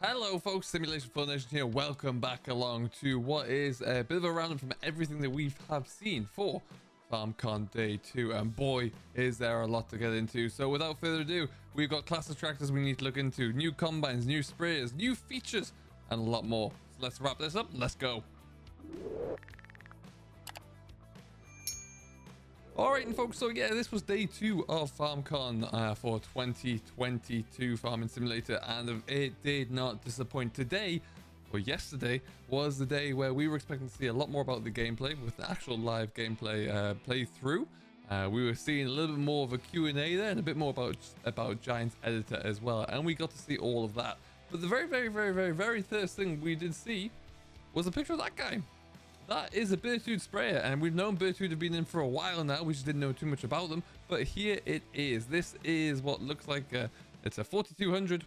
Hello folks, Simulation Full Nation here. Welcome back along to what is a bit of a roundup from everything that we have seen for FarmCon Day 2, and boy is there a lot to get into. So without further ado, we've got class of tractors we need to look into, new combines, new sprayers, new features, and a lot more. So let's wrap this up, let's go. Alright, and folks, so yeah, this was day 2 of FarmCon for 2022 Farming Simulator, and it did not disappoint. Today, or yesterday, was the day where we were expecting to see a lot more about the gameplay, with the actual live gameplay playthrough. We were seeing a little bit more of a Q&A there, and a bit more about Giant's Editor as well, and we got to see all of that. But the very first thing we did see was a picture of that guy. That is a Bertude sprayer, and we've known Bertude have been in for a while now. We just didn't know too much about them, but here it is. This is what looks like it's a 4200.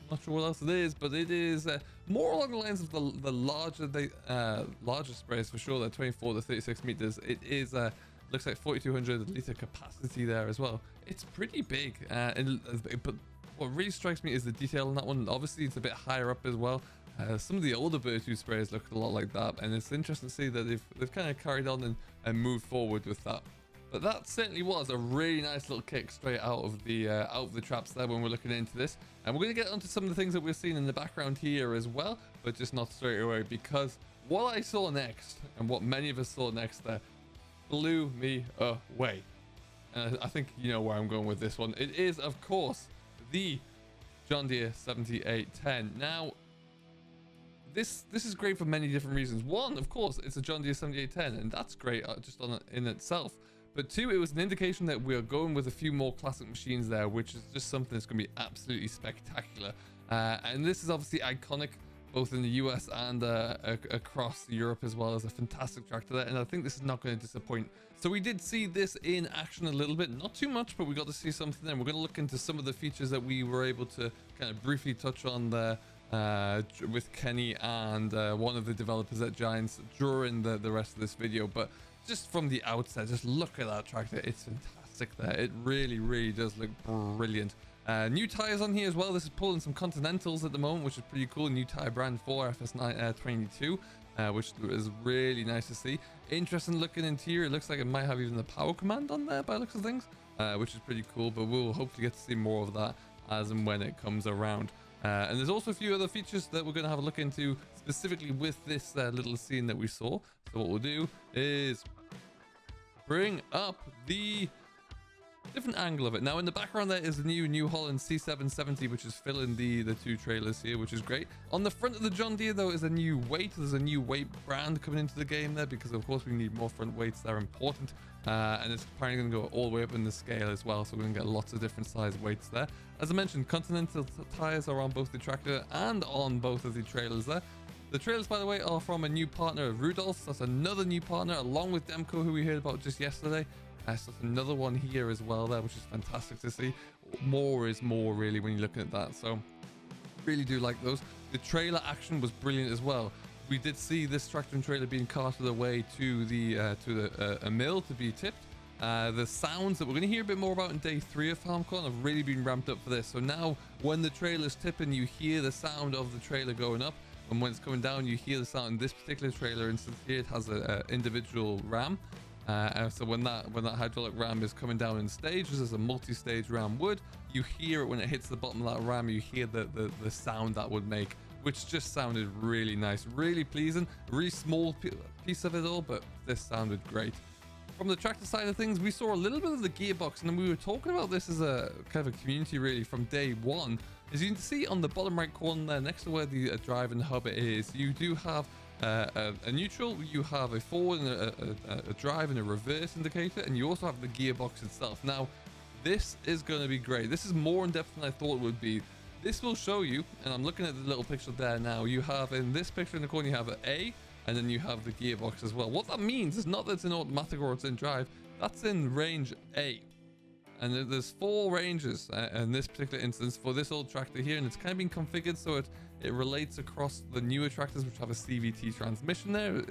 Not sure what else it is, but it is more along the lines of the larger sprayers for sure. They're 24 to 36 meters. It is looks like 4200 liter capacity there as well. It's pretty big, but what really strikes me is the detail on that one. Obviously, it's a bit higher up as well. Some of the older Bertude sprayers look a lot like that, and it's interesting to see that they've kind of carried on and moved forward with that. But that certainly was a really nice little kick straight out of the traps there when we're looking into this. And we're going to get onto some of the things that we're seeing in the background here as well, but just not straight away, because what I saw next, and what many of us saw next there, blew me away. And I think you know where I'm going with this one. It is, of course, the John Deere 7810. Now, this is great for many different reasons. One, of course, it's a John Deere 7810, and that's great just in itself. But two, it was an indication that we are going with a few more classic machines there, which is just something that's going to be absolutely spectacular. And this is obviously iconic, both in the US and across Europe as well. As a fantastic tractor there, and I think this is not going to disappoint. So we did see this in action a little bit, not too much, but we got to see something there. We're going to look into some of the features that we were able to kind of briefly touch on there with Kenny and one of the developers at Giants during the rest of this video. But just from the outset, just look at that tractor. It's fantastic there. It really does look brilliant. New tires on here as well. This is pulling some Continentals at the moment, which is pretty cool. New tire brand for FS22, which is really nice to see. Interesting looking interior. It looks like it might have even the power command on there by the looks of things, which is pretty cool. But we'll hopefully get to see more of that as and when it comes around. And there's also a few other features that we're going to have a look into specifically with this little scene that we saw. So what we'll do is bring up the different angle of it. Now in the background there is the new Holland C770, which is filling the two trailers here, which is great. On the front of the John Deere though is a new weight. There's a new weight brand coming into the game there, because of course we need more front weights. They're important, and it's apparently going to go all the way up in the scale as well, so we're going to get lots of different size weights there. As I mentioned, Continental tires are on both the tractor and on both of the trailers there. The trailers, by the way, are from a new partner of Rudolph's. That's another new partner, along with Demco, who we heard about just yesterday. So there's another one here as well there, which is fantastic to see. More is more, really, when you're looking at that. So really do like those. The trailer action was brilliant as well. We did see this tractor and trailer being carted away to a mill to be tipped. The sounds that we're going to hear a bit more about in day 3 of FarmCon have really been ramped up for this. So now when the trailer's tipping, you hear the sound of the trailer going up, and when it's coming down, you hear the sound. In this particular trailer instance here, it has an individual ram. So when that hydraulic ram is coming down in stages, as a multi-stage ram would, you hear it when it hits the bottom of that ram. You hear the sound that would make, which just sounded really nice, really pleasing. A really small piece of it all, but this sounded great. From the tractor side of things, we saw a little bit of the gearbox, and we were talking about this as a kind of a community really from day 1. As you can see on the bottom right corner there, next to where the drive and hub is, you do have a neutral, you have a forward and a drive and a reverse indicator, and you also have the gearbox itself. Now, this is going to be great. This is more in depth than I thought it would be. This will show you, and I'm looking at the little picture there now, you have in this picture in the corner, you have an A, and then you have the gearbox as well. What that means is not that it's in automatic or it's in drive, that's in range A. And there's 4 ranges in this particular instance for this old tractor here, and it's kind of been configured so it relates across the newer tractors, which have a CVT transmission there.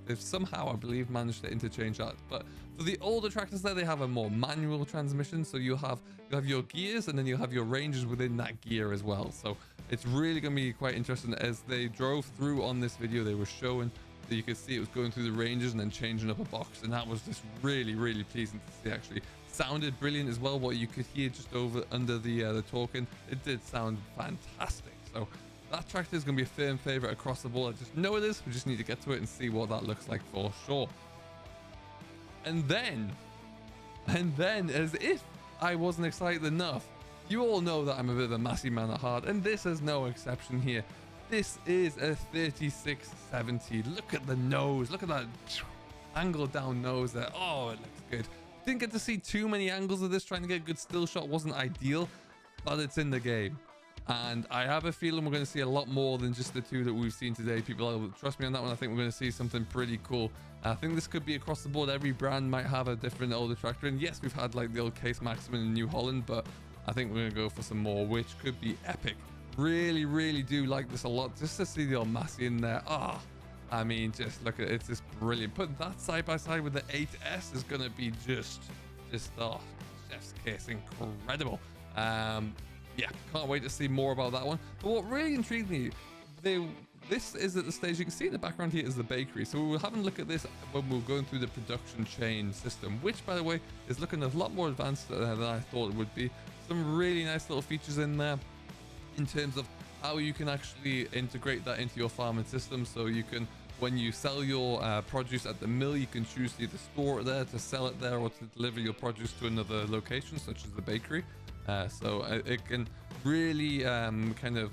They've somehow, I believe, managed to interchange that. But for the older tractors there, they have a more manual transmission. So you have your gears, and then you have your ranges within that gear as well. So it's really going to be quite interesting. As they drove through on this video, they were showing that you could see it was going through the ranges and then changing up a box, and that was just really pleasing to see. Actually sounded brilliant as well. What you could hear just over under the talking, it did sound fantastic. So that tractor is going to be a firm favorite across the board. I just know it is. We just need to get to it and see what that looks like for sure. And then as if I wasn't excited enough, you all know that I'm a bit of a Massey man at heart, and this is no exception here. This is a 3670. Look at the nose. Look at that angle down nose there. Oh, it looks good. Didn't get to see too many angles of this. Trying to get a good still shot wasn't ideal, but it's in the game. And I have a feeling we're going to see a lot more than just the two that we've seen today. People, trust me on that one. I think we're going to see something pretty cool. I think this could be across the board. Every brand might have a different older tractor. And yes, we've had like the old Case Maximum in New Holland, but I think we're going to go for some more, which could be epic. Really do like this a lot. Just to see the old Massey in there. Ah, I mean, just look at it. It's just brilliant. Putting that side by side with the 8S is going to be just oh, chef's kiss. Incredible. Yeah, can't wait to see more about that one. But what really intrigued me, this is at the stage, you can see in the background here is the bakery. So we were having a look at this when we were going through the production chain system, which, by the way, is looking a lot more advanced than I thought it would be. Some really nice little features in there in terms of how you can actually integrate that into your farming system. So you can, when you sell your produce at the mill, you can choose to either store it there, to sell it there, or to deliver your produce to another location, such as the bakery. So it can really kind of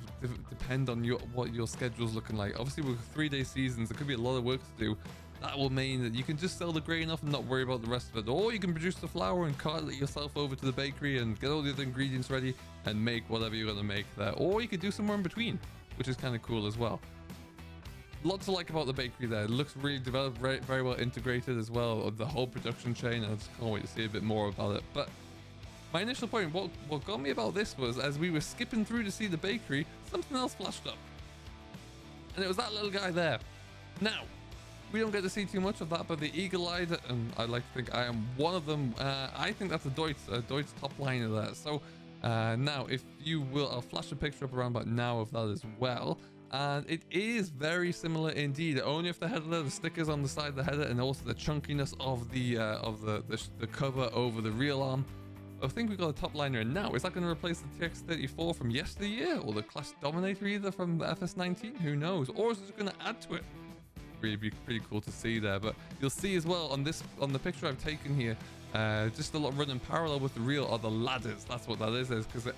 depend on what your schedule's looking like. Obviously, with 3-day seasons, there could be a lot of work to do. That will mean that you can just sell the grain off and not worry about the rest of it, or you can produce the flour and cart it yourself over to the bakery and get all the other ingredients ready and make whatever you're going to make there. Or you could do somewhere in between, which is kind of cool as well. Lots to like about the bakery there. It looks really developed, very well integrated as well, the whole production chain. I just can't wait to see a bit more about it. But my initial point, what got me about this was, as we were skipping through to see the bakery, something else flashed up. And it was that little guy there. Now, we don't get to see too much of that, but the eagle-eyed, and I like to think I am one of them, I think that's a Deutz Topline there. So now, if you will, I'll flash a picture up around about now of that as well. And it is very similar indeed, only if the header there, the stickers on the side of the header, and also the chunkiness of the cover over the real arm. I think we've got a top liner in now. Is that going to replace the TX34 from yesteryear, or the Class Dominator either from the FS19? Who knows? Or is it going to add to it? Really be pretty cool to see there. But you'll see as well on the picture I've taken here, just a lot running parallel with the reel are the ladders. That's what that is because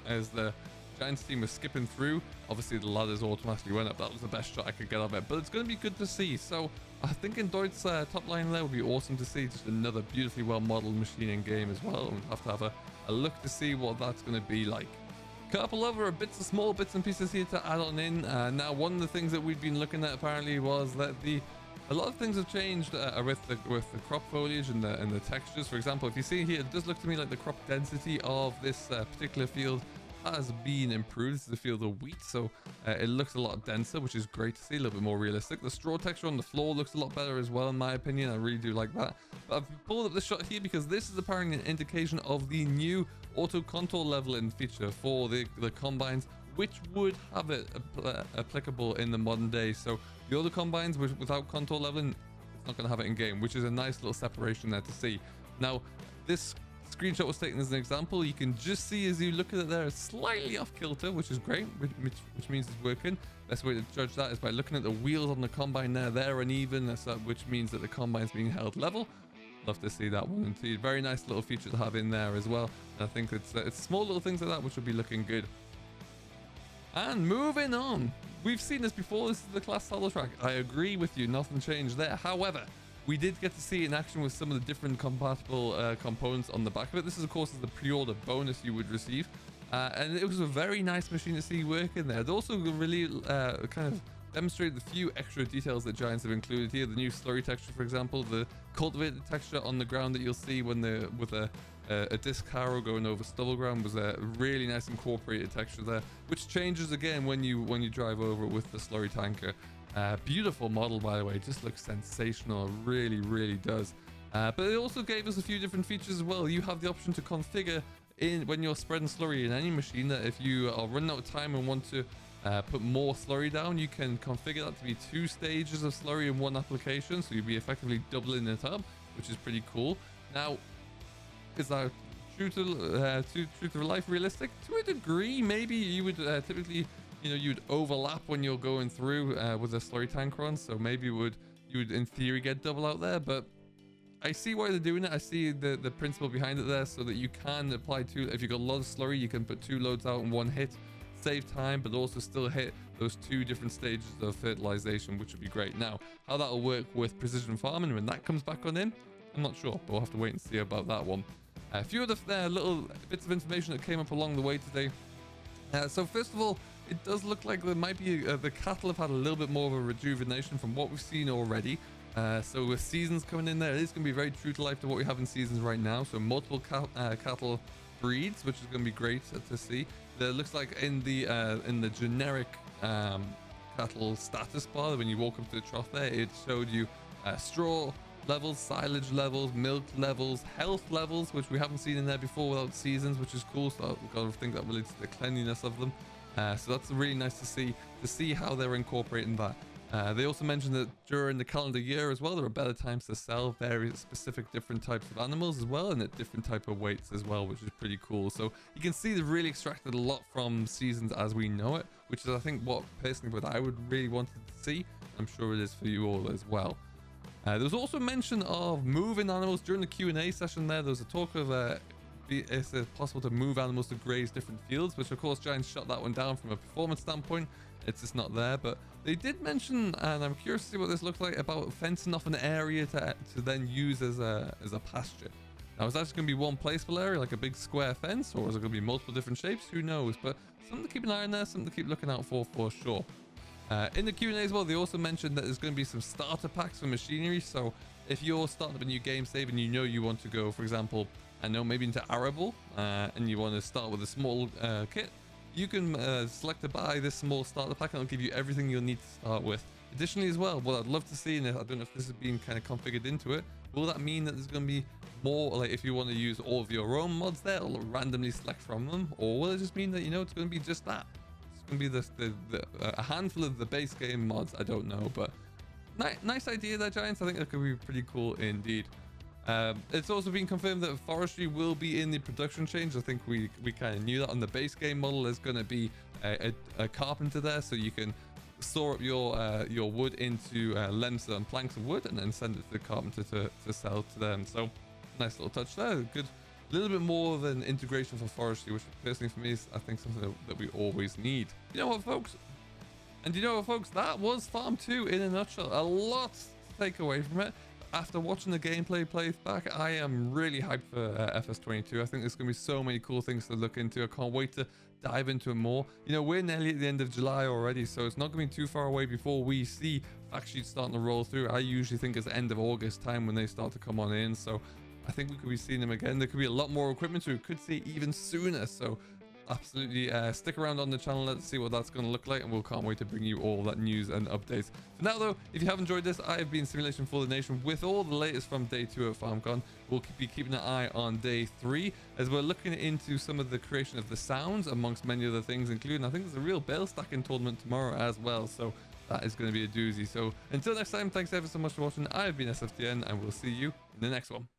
as the Giants team was skipping through, obviously the ladders automatically went up. That was the best shot I could get of it, but it's going to be good to see. So I think in Deutz top line there would be awesome to see. Just another beautifully well modeled machine in game as well. We'll have to have a look to see what that's going to be like. Couple other small bits and pieces here to add on in. Now, one of the things that we've been looking at apparently was that a lot of things have changed with the crop foliage and the textures. For example, if you see here, it does look to me like the crop density of this particular field has been improved. This is the field of wheat, so it looks a lot denser, which is great to see, a little bit more realistic. The straw texture on the floor looks a lot better as well, in my opinion. I really do like that. But I've pulled up this shot here because this is apparently an indication of the new auto contour leveling feature for the combines, which would have it applicable in the modern day. So the other combines without contour leveling, it's not going to have it in game, which is a nice little separation there to see. Now, this screenshot was taken as an example. You can just see as you look at it there, it's slightly off kilter, which is great, which means it's working. Best way to judge that is by looking at the wheels on the combine there. They're uneven, which means that the combine's being held level. Love to see that one indeed. Very nice little feature to have in there as well. And I think it's small little things like that which will be looking good. And moving on, we've seen this before. This is the Class Saddle Track. I agree with you, nothing changed there. However, we did get to see it in action with some of the different compatible components on the back of it. This is, of course, the pre-order bonus you would receive. And it was a very nice machine to see working there. It also really kind of demonstrated the few extra details that Giants have included here. The new slurry texture, for example, the cultivated texture on the ground that you'll see when with a disc harrow going over stubble ground was a really nice incorporated texture there, which changes again when you drive over it with the slurry tanker. Beautiful model, by the way. Just looks sensational. It really does. But it also gave us a few different features as well. You have the option to configure when you're spreading slurry in any machine, that if you are running out of time and want to put more slurry down, you can configure that to be 2 stages of slurry in one application, so you'll be effectively doubling it up, which is pretty cool. Now, is that true to life realistic? To a degree, maybe. You would typically, you'd overlap when you're going through with a slurry tank run, so maybe you would in theory get double out there, but I see why they're doing it. I see the principle behind it there, so that you can apply if you've got a lot of slurry, you can put 2 loads out in one hit, save time, but also still hit those 2 different stages of fertilization, which would be great. Now, how that'll work with precision farming when that comes back on in, I'm not sure, but we'll have to wait and see about that one. A few other little bits of information that came up along the way today. So first of all, it does look like there might be the cattle have had a little bit more of a rejuvenation from what we've seen already. So with seasons coming in there, it is going to be very true to life to what we have in seasons right now. So multiple cattle breeds, which is going to be great to see. There looks like in the generic cattle status bar, when you walk up to the trough there, it showed you straw levels, silage levels, milk levels, health levels, which we haven't seen in there before without seasons, which is cool. So we've got to think that relates to the cleanliness of them. So that's really nice to see how they're incorporating that. They also mentioned that during the calendar year as well, there are better times to sell various specific different types of animals as well, and at different type of weights as well, which is pretty cool. So you can see they've really extracted a lot from seasons as we know it, which is I think what I would really wanted to see. I'm sure it is for you all as well. There was also mention of moving animals during the Q&A session there. There was a talk of is it possible to move animals to graze different fields, which of course Giants shut that one down from a performance standpoint. It's just not there, but they did mention, and I'm curious to see what this looks like, about fencing off an area to then use as a pasture. Now, is that just going to be one placeable area, like a big square fence, or is it going to be multiple different shapes? Who knows? But something to keep an eye on there, something to keep looking out for sure. In the Q&A as well, they also mentioned that there's going to be some starter packs for machinery. So if you're starting up a new game save and you want to go, for example, I know maybe into arable, and you want to start with a small kit, you can select to buy this small starter pack, and it'll give you everything you'll need to start with. Additionally as well, what I'd love to see, and I don't know if this is being kind of configured into it, will that mean that there's going to be more, like if you want to use all of your own mods there, it'll randomly select from them, or will it just mean that, it's going to be just that? It's going to be a handful of the base game mods, I don't know, but nice idea there, Giants. I think that could be pretty cool indeed. It's also been confirmed that forestry will be in the production change. I think we kind of knew that. On the base game model, there's going to be a carpenter there, so you can store up your wood into lengths and planks of wood, and then send it to the carpenter to sell to them. So nice little touch there. Good, a little bit more of an integration for forestry, which personally for me is, I think, something that we always need. You know what, folks? That was Farm 2 in a nutshell. A lot to take away from it. After watching the gameplay playback, I am really hyped for FS22. I think there's going to be so many cool things to look into. I can't wait to dive into it more. We're nearly at the end of July already, so it's not going to be too far away before we see fact sheets starting to roll through. I usually think it's the end of August time when they start to come on in, so I think we could be seeing them again. There could be a lot more equipment, so we could see even sooner. So absolutely stick around on the channel. Let's see what that's going to look like, and we'll can't wait to bring you all that news and updates. For now though, if you have enjoyed this, I have been Simulation for the Nation with all the latest from day 2 at FarmCon. We'll be keeping an eye on day 3 as we're looking into some of the creation of the sounds amongst many other things, including I think there's a real bale stacking tournament tomorrow as well, so that is going to be a doozy. So until next time, thanks ever so much for watching. I've been SFTN, and we'll see you in the next one.